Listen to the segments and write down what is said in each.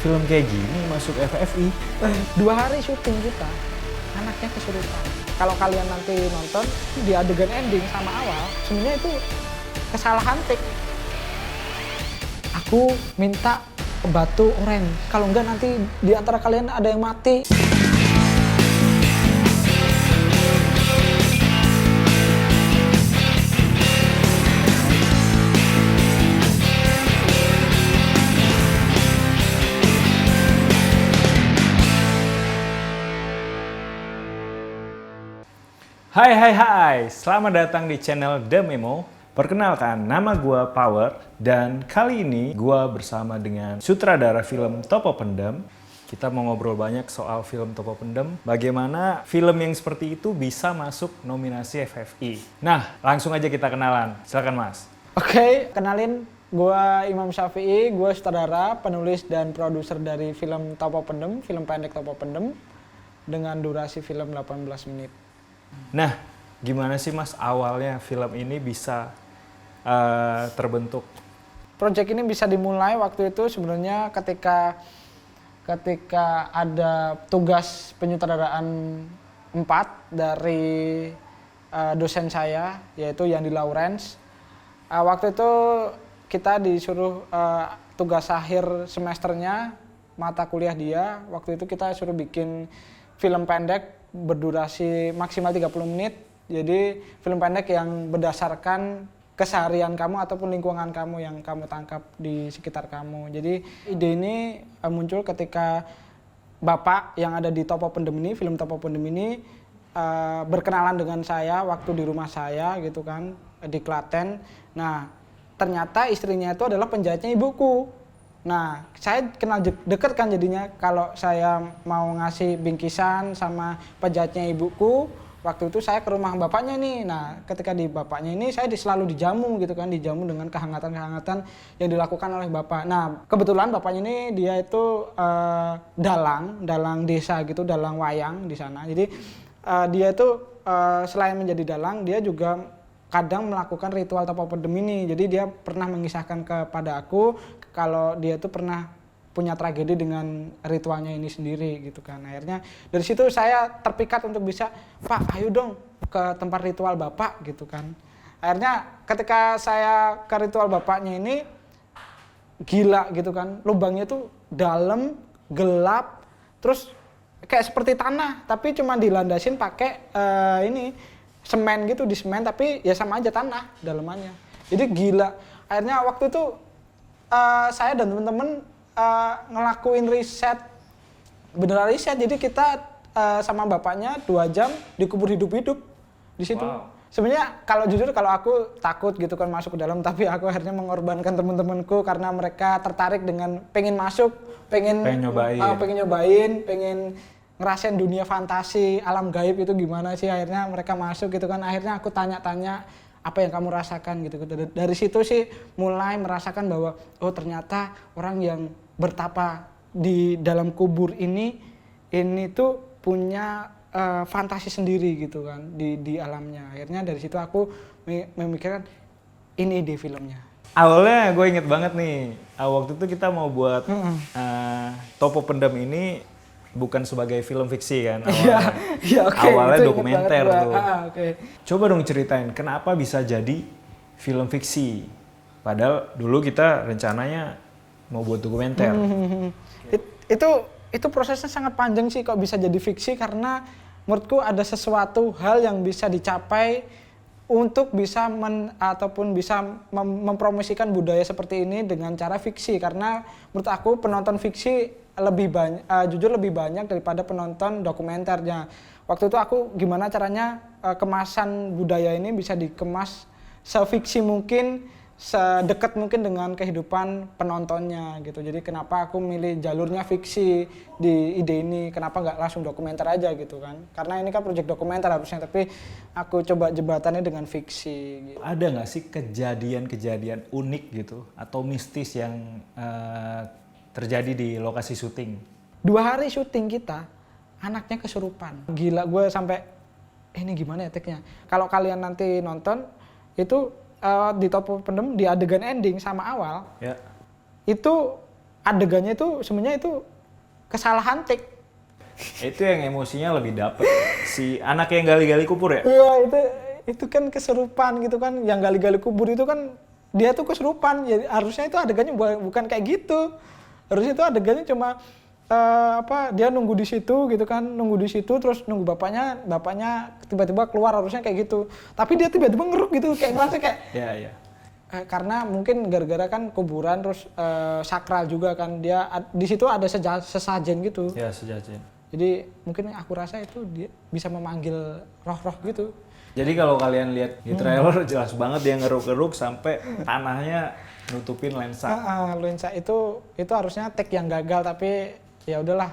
film kayak gini masuk FFI. 2 hari syuting kita, anaknya kesurupan. Kalau kalian nanti nonton di adegan ending sama awal, sebenarnya itu kesalahan take. Aku minta batu oranye, kalau enggak nanti di antara kalian ada yang mati. Hai, selamat datang di channel The Memo. Perkenalkan, nama gua Power dan kali ini gua bersama dengan sutradara film Topo Pendem. Kita mau ngobrol banyak soal film Topo Pendem, bagaimana film yang seperti itu bisa masuk nominasi FFI. Nah, langsung aja kita kenalan. Silakan Mas. Oke, kenalin, gua Imam Syafi'i, gua sutradara, penulis dan produser dari film Topo Pendem, film pendek Topo Pendem dengan durasi film 18 menit. Nah, gimana sih Mas awalnya film ini bisa terbentuk? Proyek ini bisa dimulai waktu itu sebenarnya ketika ada tugas penyutradaraan 4 dari dosen saya, yaitu Yandi Lawrence. Waktu itu kita disuruh tugas akhir semesternya, mata kuliah dia, waktu itu kita suruh bikin film pendek berdurasi maksimal 30 menit. Jadi film pendek yang berdasarkan keseharian kamu ataupun lingkungan kamu yang kamu tangkap di sekitar kamu. Jadi ide ini muncul ketika Bapak yang ada di Topo Pendem ini, film Topo Pendem ini berkenalan dengan saya waktu di rumah saya gitu kan, di Klaten. Nah, ternyata istrinya itu adalah penjahitnya ibuku. Nah, saya kenal deket kan jadinya kalau saya mau ngasih bingkisan sama penjahitnya ibuku, waktu itu saya ke rumah bapaknya nih. Nah, ketika di bapaknya ini saya selalu dijamu gitu kan, dijamu dengan kehangatan-kehangatan yang dilakukan oleh bapak. Nah, kebetulan bapaknya ini dia itu dalang desa gitu, dalang wayang di sana. Jadi dia itu selain menjadi dalang, dia juga kadang melakukan ritual Topo Pendem ini. Jadi dia pernah mengisahkan kepada aku kalau dia tuh pernah punya tragedi dengan ritualnya ini sendiri gitu kan. Akhirnya dari situ saya terpikat untuk bisa, Pak ayo dong ke tempat ritual Bapak gitu kan. Akhirnya ketika saya ke ritual Bapaknya ini, gila gitu kan. Lubangnya tuh dalam, gelap, terus kayak seperti tanah, tapi cuma dilandasin pakai semen gitu, di semen, tapi ya sama aja tanah dalamannya. Jadi gila. Akhirnya waktu itu saya dan teman-teman ngelakuin riset, beneran riset. Jadi kita sama bapaknya 2 jam dikubur hidup-hidup di situ. Wow. Sebenarnya kalau jujur kalau aku takut gitu kan masuk ke dalam, tapi aku akhirnya mengorbankan teman-temanku karena mereka tertarik dengan pengen masuk, pengen nyobain, pengen ngerasain dunia fantasi, alam gaib itu gimana sih. Akhirnya mereka masuk gitu kan. Akhirnya aku tanya-tanya, apa yang kamu rasakan gitu. Dari situ sih mulai merasakan bahwa oh ternyata orang yang bertapa di dalam kubur ini tuh punya fantasi sendiri gitu kan di alamnya. Akhirnya dari situ aku memikirkan ini ide filmnya. Awalnya gue inget banget nih, waktu itu kita mau buat Topo Pendem ini bukan sebagai film fiksi kan awalnya. Awalnya dokumenter tuh. Coba dong ceritain kenapa bisa jadi film fiksi. Padahal dulu kita rencananya mau buat dokumenter. Itu prosesnya sangat panjang sih kok bisa jadi fiksi, karena menurutku ada sesuatu hal yang bisa dicapai untuk bisa mempromosikan budaya seperti ini dengan cara fiksi. Karena menurut aku penonton fiksi jujur lebih banyak daripada penonton dokumenternya. Waktu itu aku gimana caranya kemasan budaya ini bisa dikemas sefiksi mungkin, sedekat mungkin dengan kehidupan penontonnya gitu. Jadi kenapa aku milih jalurnya fiksi di ide ini, kenapa nggak langsung dokumenter aja gitu kan. Karena ini kan proyek dokumenter harusnya, tapi aku coba jebatannya dengan fiksi gitu. Ada nggak sih kejadian-kejadian unik gitu atau mistis yang terjadi di lokasi syuting? 2 hari syuting kita, anaknya kesurupan. Gila, gue sampai ini gimana ya take-nya. Kalau kalian nanti nonton, itu di Topo Pendem, di adegan ending sama awal, itu adegannya itu sebenarnya itu kesalahan take. Itu yang emosinya lebih dapet. Si anak yang gali-gali kubur ya? Iya, itu kan kesurupan gitu kan, yang gali-gali kubur itu kan dia tuh kesurupan, jadi harusnya itu adegannya bukan kayak gitu. Harusnya itu adegannya cuma dia nunggu di situ gitu kan, nunggu di situ terus nunggu bapaknya tiba-tiba keluar, harusnya kayak gitu. Tapi dia tiba-tiba ngeruk gitu, kayak ngerasa kayak Iya. karena mungkin gara-gara kan kuburan terus sakral juga kan, dia di situ ada sesajen gitu. Ya, sejajan. Jadi mungkin aku rasa itu dia bisa memanggil roh-roh gitu. Jadi kalau kalian lihat di trailer jelas banget dia ngeruk-ngeruk sampai tanahnya nutupin lensa. Lensa itu harusnya take yang gagal, tapi ya udahlah,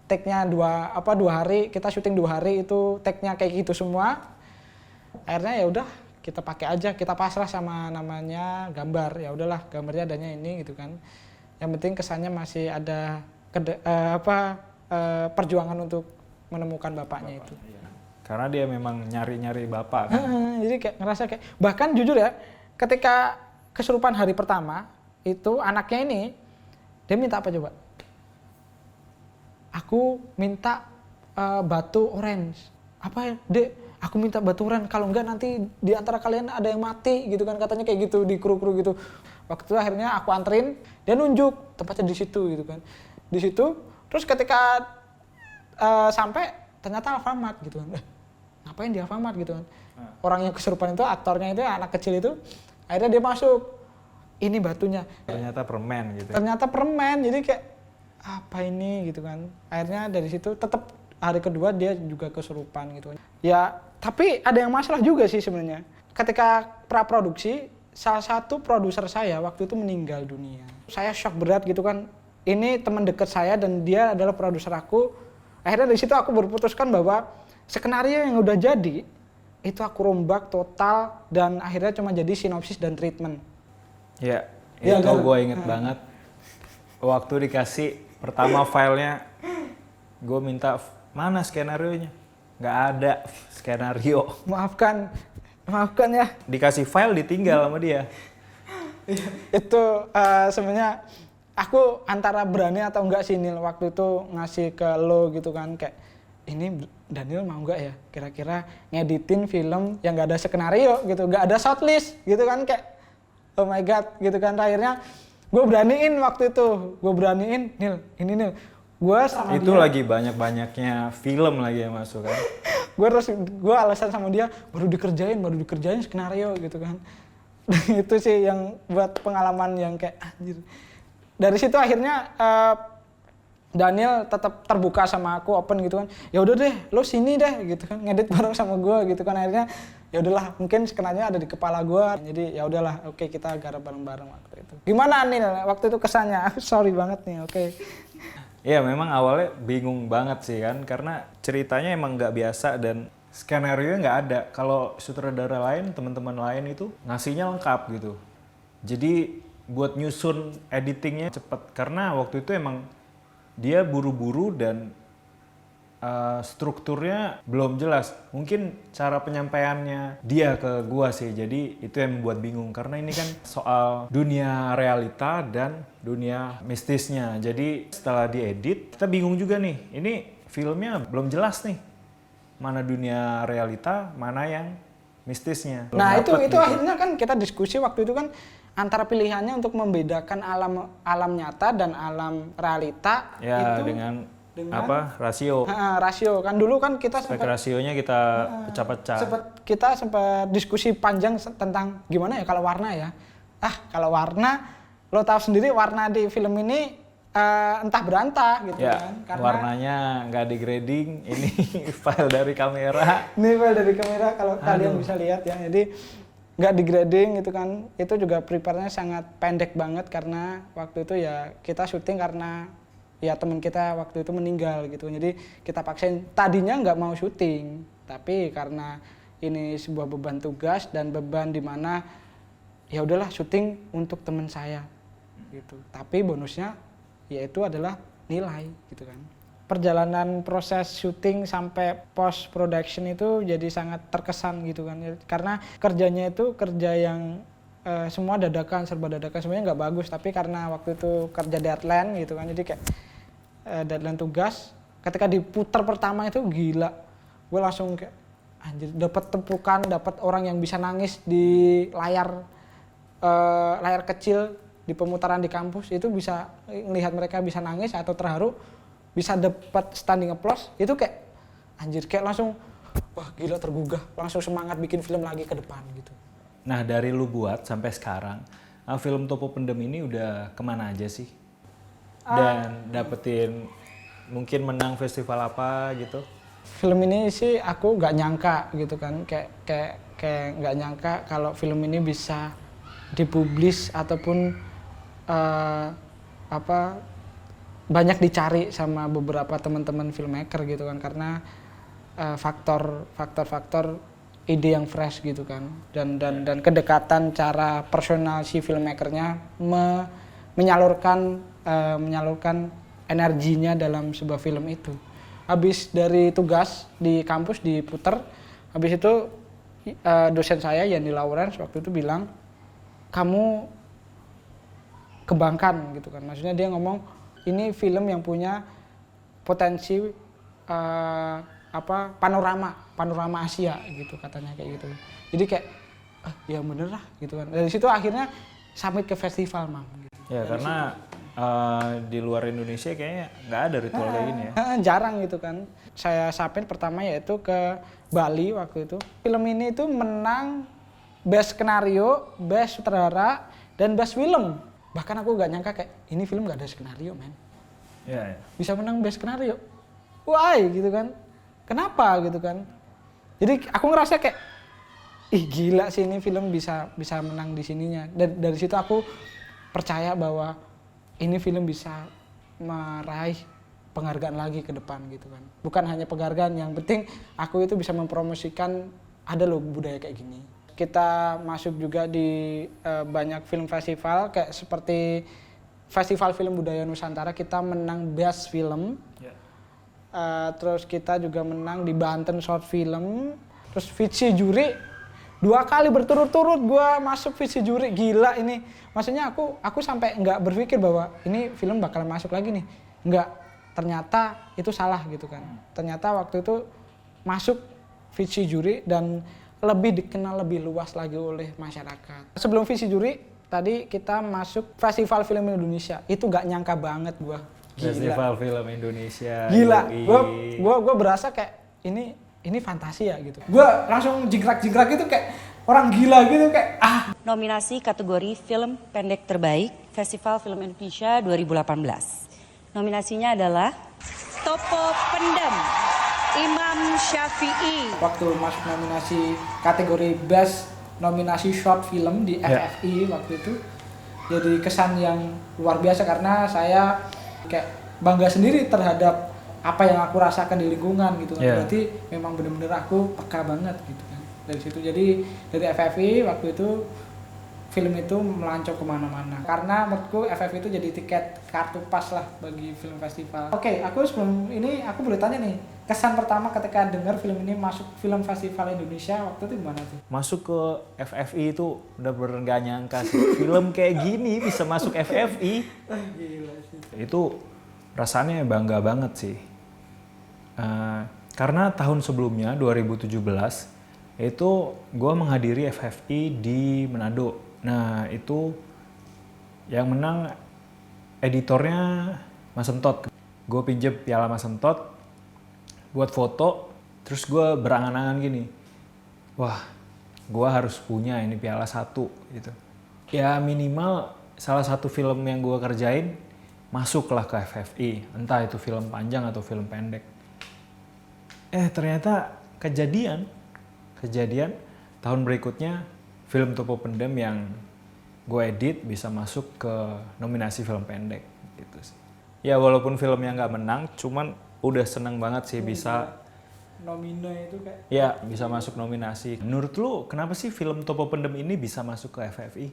take-nya dua hari, kita syuting 2 hari itu take-nya kayak gitu semua. Akhirnya ya udah kita pakai aja, kita pasrah sama namanya gambar. Ya udahlah, gambarnya adanya ini gitu kan. Yang penting kesannya masih ada perjuangan untuk menemukan bapaknya itu. Karena dia memang nyari-nyari bapak kan. Jadi kayak ngerasa kayak, bahkan jujur ya, ketika kesurupan hari pertama itu anaknya ini dia minta apa coba? Aku minta batu orange. Apa ya, Dek? Aku minta batu orange, kalau enggak nanti di antara kalian ada yang mati gitu kan, katanya kayak gitu di kru-kru gitu. Waktu itu akhirnya aku anterin, dia nunjuk tempatnya di situ gitu kan. Di situ, terus ketika sampai ternyata Alfamart gitu kan. Ngapain di Alfamart gitu kan. Orang yang kesurupan itu, aktornya itu, anak kecil itu, akhirnya dia masuk. Ini batunya. Ternyata permen gitu. Ternyata permen, jadi kayak apa ini gitu kan. Akhirnya dari situ tetap hari kedua dia juga kesurupan gitu. Ya, tapi ada yang masalah juga sih sebenarnya. Ketika praproduksi, salah satu produser saya waktu itu meninggal dunia. Saya shock berat gitu kan. Ini teman dekat saya dan dia adalah produser aku. Akhirnya dari situ aku berputuskan bahwa skenario yang udah jadi itu aku rombak total dan akhirnya cuma jadi sinopsis dan treatment. Ya, Ya, itu kan? gue inget banget. Waktu dikasih pertama filenya, gue minta mana skenarionya? Nggak ada skenario. Maafkan ya. Dikasih file ditinggal sama dia. Itu sebenarnya aku antara berani atau enggak sih Nil waktu itu ngasih ke lo gitu kan, kayak ini Daniel mau enggak ya kira-kira ngeditin film yang enggak ada skenario gitu, enggak ada shortlist gitu kan, kayak oh my god gitu kan. Akhirnya gue beraniin waktu itu, Nil gue sama Itu dia, lagi banyak-banyaknya film lagi yang masuk kan. gue alasan sama dia baru dikerjain skenario gitu kan. Itu sih yang buat pengalaman yang kayak anjir. Dari situ akhirnya Daniel tetap terbuka sama aku, open gitu kan. Ya udah deh, lo sini deh gitu kan, ngedit bareng sama gue gitu kan. Akhirnya ya udahlah, mungkin skenanya ada di kepala gue. Jadi ya udahlah, oke, kita garap bareng-bareng waktu itu. Gimana Nil waktu itu kesannya? Sorry banget nih, oke. Iya, memang awalnya bingung banget sih kan, karena ceritanya emang nggak biasa dan skenario nggak ada. Kalau sutradara lain, teman-teman lain itu ngasihnya lengkap gitu. Jadi buat nyusun editingnya cepet, karena waktu itu emang dia buru-buru dan strukturnya belum jelas. Mungkin cara penyampaiannya dia ke gua sih, jadi itu yang membuat bingung. Karena ini kan soal dunia realita dan dunia mistisnya. Jadi setelah diedit, kita bingung juga nih, ini filmnya belum jelas nih. Mana dunia realita, mana yang mistisnya. Belum Nah dapet itu gitu. akhirnya kan kita diskusi waktu itu kan, antara pilihannya untuk membedakan alam nyata dan alam realita Ya, itu dengan apa, rasio. rasio kan. Dulu kan kita Spek rasionya kita pecah-pecah. kita sempat diskusi panjang tentang gimana ya kalau warna ya. Kalau warna, lo tahu sendiri warna di film ini entah berantah gitu Ya, kan. Karena warnanya nggak degrading. Ini file dari kamera. ini file dari kamera kalau kalian bisa lihat ya. Jadi nggak degrading gitu kan. Itu juga prepare-nya sangat pendek banget karena waktu itu ya kita syuting karena ya teman kita waktu itu meninggal gitu. Jadi kita paksain, tadinya nggak mau syuting, tapi karena ini sebuah beban tugas dan beban di mana ya udahlah syuting untuk teman saya gitu. Tapi bonusnya yaitu adalah nilai gitu kan. Perjalanan proses syuting sampai post production itu jadi sangat terkesan gitu kan. Karena kerjanya itu kerja yang semua dadakan, serba dadakan, sebenarnya nggak bagus, tapi karena waktu itu kerja deadline gitu kan, jadi kayak deadline tugas, ketika diputar pertama itu gila, gue langsung kayak anjir, dapat tepukan, dapat orang yang bisa nangis di layar kecil di pemutaran di kampus, itu bisa melihat mereka bisa nangis atau terharu, bisa dapat standing applause, itu kayak anjir, kayak langsung wah gila, tergugah, langsung semangat bikin film lagi ke depan gitu. Nah, dari lu buat sampai sekarang, film Topo Pendem ini udah kemana aja sih? Dan dapetin mungkin menang festival apa gitu? Film ini sih aku nggak nyangka gitu kan, kayak nggak nyangka kalau film ini bisa dipublish ataupun banyak dicari sama beberapa teman-teman filmmaker gitu kan, karena faktor ide yang fresh gitu kan, dan kedekatan cara personal si filmmakernya menyalurkan energinya dalam sebuah film itu. Habis dari tugas di kampus diputer, habis itu dosen saya Yani Lawrence waktu itu bilang, kamu kebangkan gitu kan, maksudnya dia ngomong ini film yang punya potensi panorama Asia gitu katanya, kayak gitu. Jadi kayak ya bener lah gitu kan. Dari situ akhirnya submit ke festival, Mam. Gitu. Ya karena di luar Indonesia kayaknya nggak ada ritual kayak gini ya. Jarang gitu kan. Saya submit pertama yaitu ke Bali waktu itu. Film ini itu menang Best Skenario, Best Sutradara, dan Best Film. Bahkan aku nggak nyangka kayak ini film nggak ada skenario, men. Ya. Bisa menang Best Skenario. Why gitu kan. Kenapa gitu kan? Jadi aku ngerasa kayak ih gila sih, ini film bisa menang di sininya. Dan dari situ aku percaya bahwa ini film bisa meraih penghargaan lagi ke depan gitu kan. Bukan hanya penghargaan, yang penting aku itu bisa mempromosikan ada loh budaya kayak gini. Kita masuk juga di banyak film festival kayak seperti Festival Film Budaya Nusantara, kita menang Best Film. Terus kita juga menang di Banten Short Film. Terus Vici Juri 2 kali berturut-turut gue masuk Vici Juri, gila ini. Maksudnya aku sampai nggak berpikir bahwa ini film bakal masuk lagi nih. Nggak, ternyata itu salah gitu kan. Ternyata waktu itu masuk Vici Juri dan lebih dikenal lebih luas lagi oleh masyarakat. Sebelum Vici Juri tadi kita masuk Festival Film Indonesia. Itu nggak nyangka banget gue. Gila. Festival Film Indonesia. Gila, gue berasa kayak ini fantasi ya gitu. Gue langsung jigrak-jigrak gitu kayak orang gila gitu kayak Nominasi kategori film pendek terbaik Festival Film Indonesia 2018. Nominasinya adalah Topo Pendem, Imam Syafi'i. Waktu masuk nominasi kategori Best Nominasi Short Film di FFI waktu itu, jadi kesan yang luar biasa karena saya kayak bangga sendiri terhadap apa yang aku rasakan di lingkungan gitu kan. Berarti memang benar-benar aku peka banget gitu kan dari situ. Jadi dari FFI waktu itu film itu melancong kemana-mana karena menurutku FFI itu jadi tiket kartu pas lah bagi film festival. Oke, aku sebelum ini aku boleh tanya nih, kesan pertama ketika dengar film ini masuk film festival Indonesia waktu itu gimana tuh? Masuk ke FFI itu bener-bener gak nyangka sih. Film kayak gini bisa masuk FFI. Gila sih. Itu rasanya bangga banget sih. Karena tahun sebelumnya 2017 itu gue menghadiri FFI di Manado. Nah itu yang menang editornya Mas Sentot. Gue pinjem piala Mas Sentot buat foto, terus gue berangan-angan gini, wah gue harus punya ini piala 1 gitu. Ya minimal salah satu film yang gue kerjain masuklah ke FFI, entah itu film panjang atau film pendek. Ternyata kejadian tahun berikutnya film Topo Pendem yang gue edit bisa masuk ke nominasi film pendek gitu sih. Ya walaupun filmnya nggak menang, cuman udah seneng banget sih bisa nomina itu kayak ya bisa masuk nominasi. Menurut lu kenapa sih film Topo Pendem ini bisa masuk ke FFI?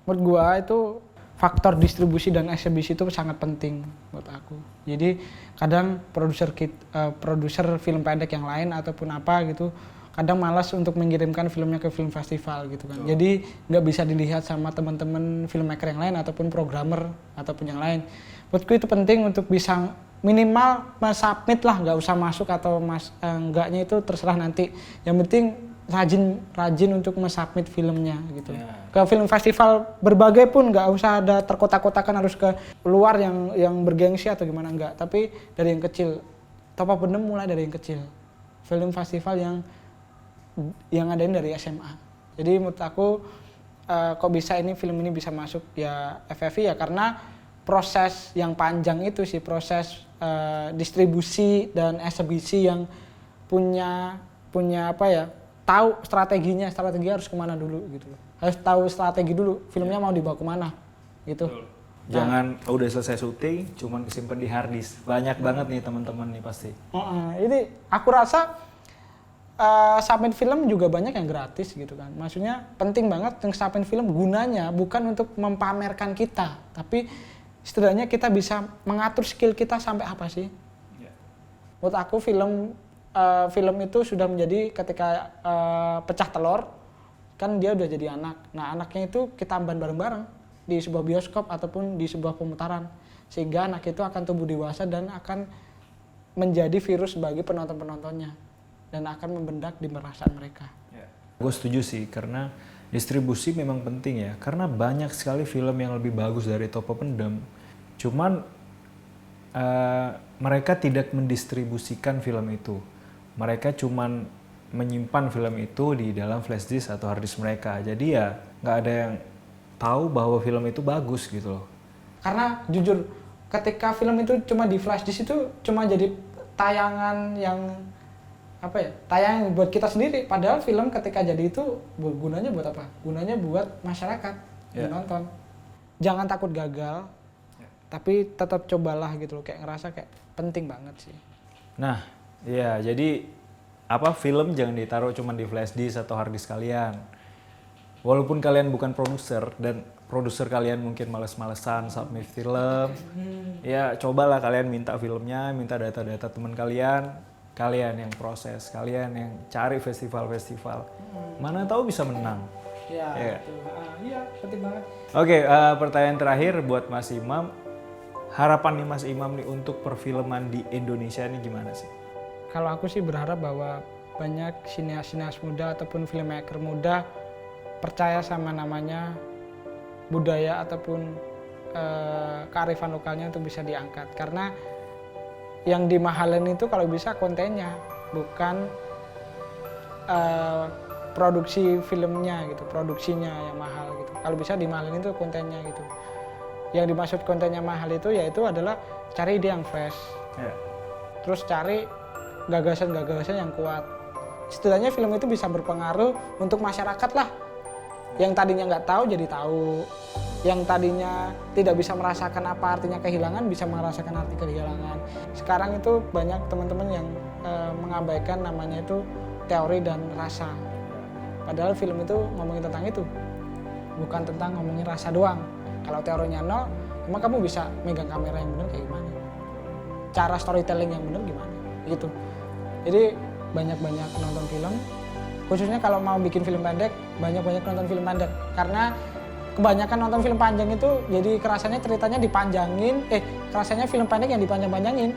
Menurut gua itu faktor distribusi dan eksibisi itu sangat penting buat aku. Jadi kadang produser film pendek yang lain ataupun apa gitu, kadang malas untuk mengirimkan filmnya ke film festival gitu kan. Jadi nggak bisa dilihat sama teman-teman filmmaker yang lain ataupun programmer ataupun yang lain. Buatku itu penting untuk bisa minimal submit lah, nggak usah masuk atau enggaknya itu terserah nanti. Yang penting rajin untuk submit filmnya gitu. Ke film festival berbagai pun nggak usah ada terkotak-kotakan harus ke luar yang bergengsi atau gimana, enggak. Tapi dari yang kecil. Top of Pendem mulai dari yang kecil. Film festival yang adain dari SMA. Jadi menurut aku kok bisa film ini bisa masuk ya FFI ya karena proses yang panjang itu sih, proses distribusi dan eksebisi yang punya apa ya, tahu strategi harus kemana dulu gitu loh. Harus tahu strategi dulu, filmnya mau dibawa kemana gitu. Jangan udah selesai syuting, cuman kesimpan di hard disk. Banyak banget nih teman-teman nih pasti. Ini aku rasa submit film juga banyak yang gratis gitu kan. Maksudnya penting banget yang submit film gunanya bukan untuk mempamerkan kita, tapi setidaknya kita bisa mengatur skill kita sampai apa sih. Menurut aku film itu sudah menjadi ketika pecah telur, kan dia udah jadi anak. Nah anaknya itu kita amban bareng-bareng di sebuah bioskop ataupun di sebuah pemutaran. Sehingga anak itu akan tumbuh dewasa dan akan menjadi virus bagi penonton-penontonnya. Dan akan membendak di perasaan mereka. Gue setuju sih, karena distribusi memang penting ya. Karena banyak sekali film yang lebih bagus dari Top of Pendem. Cuman mereka tidak mendistribusikan film itu. Mereka cuman menyimpan film itu di dalam flash disk atau hard disk mereka. Jadi ya nggak ada yang tahu bahwa film itu bagus gitu loh. Karena jujur, ketika film itu cuma di flash disk itu cuma jadi tayangan yang apa ya, tayangan buat kita sendiri. Padahal film ketika jadi itu gunanya buat apa? Gunanya buat masyarakat yang nonton. Jangan takut gagal, tapi tetap cobalah gitu loh. Kayak ngerasa kayak penting banget sih. Nah, ya jadi film jangan ditaruh cuma di flash disk atau hard disk kalian. Walaupun kalian bukan produser dan produser kalian mungkin males-malesan submit film, ya cobalah kalian minta filmnya, minta data-data teman kalian yang proses, kalian yang cari festival-festival. Mana tahu bisa menang. Iya, penting banget. Oke, pertanyaan terakhir buat Mas Imam. Harapan nih Mas Imam nih untuk perfilman di Indonesia ini gimana sih? Kalau aku sih berharap bahwa banyak sineas-sineas muda ataupun filmmaker muda percaya sama namanya budaya ataupun kearifan lokalnya untuk bisa diangkat. Karena yang dimahalin itu kalau bisa kontennya, bukan produksi filmnya gitu, produksinya yang mahal gitu. Kalau bisa dimahalin itu kontennya gitu. Yang dimaksud kontennya mahal itu yaitu adalah cari ide yang fresh, terus cari gagasan-gagasan yang kuat. Setidaknya film itu bisa berpengaruh untuk masyarakat lah. Yang tadinya nggak tahu jadi tahu, yang tadinya tidak bisa merasakan apa artinya kehilangan bisa merasakan arti kehilangan. Sekarang itu banyak teman-teman yang mengabaikan namanya itu teori dan rasa. Padahal film itu ngomongin tentang itu, bukan tentang ngomongin rasa doang. Kalau teorinya nol, emang kamu bisa megang kamera yang benar kayak gimana? Cara storytelling yang benar gimana? Gitu. Jadi banyak-banyak nonton film, khususnya kalau mau bikin film pendek, banyak-banyak nonton film pendek. Karena kebanyakan nonton film panjang itu jadi kerasanya ceritanya dipanjangin, kerasanya film pendek yang dipanjang-panjangin.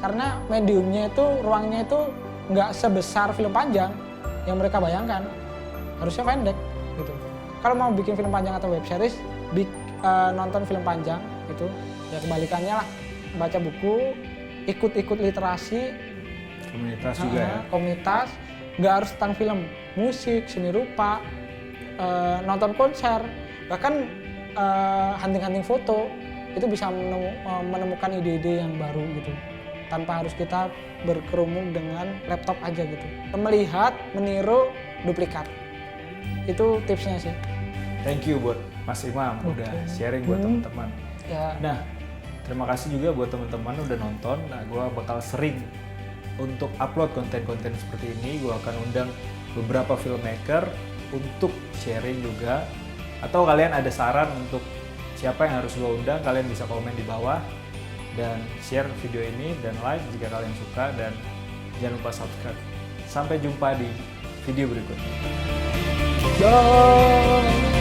Karena mediumnya itu, ruangnya itu nggak sebesar film panjang yang mereka bayangkan. Harusnya pendek gitu. Kalau mau bikin film panjang atau web series, nonton film panjang itu ya kebalikannya lah, baca buku, ikut literasi, komunitas juga ya. Komunitas, nggak harus tentang film, musik, seni rupa, nonton konser, bahkan hunting foto itu bisa menemukan ide-ide yang baru gitu, tanpa harus kita berkerumun dengan laptop aja gitu. Melihat, meniru, duplikat, itu tipsnya sih. Thank you buat Mas Imam udah sharing buat teman-teman. Ya. Nah, terima kasih juga buat teman-teman udah nonton. Nah, gue bakal sering untuk upload konten-konten seperti ini. Gue akan undang beberapa filmmaker untuk sharing juga. Atau kalian ada saran untuk siapa yang harus gue undang, kalian bisa komen di bawah dan share video ini dan like jika kalian suka, dan jangan lupa subscribe. Sampai jumpa di video berikutnya. Dah.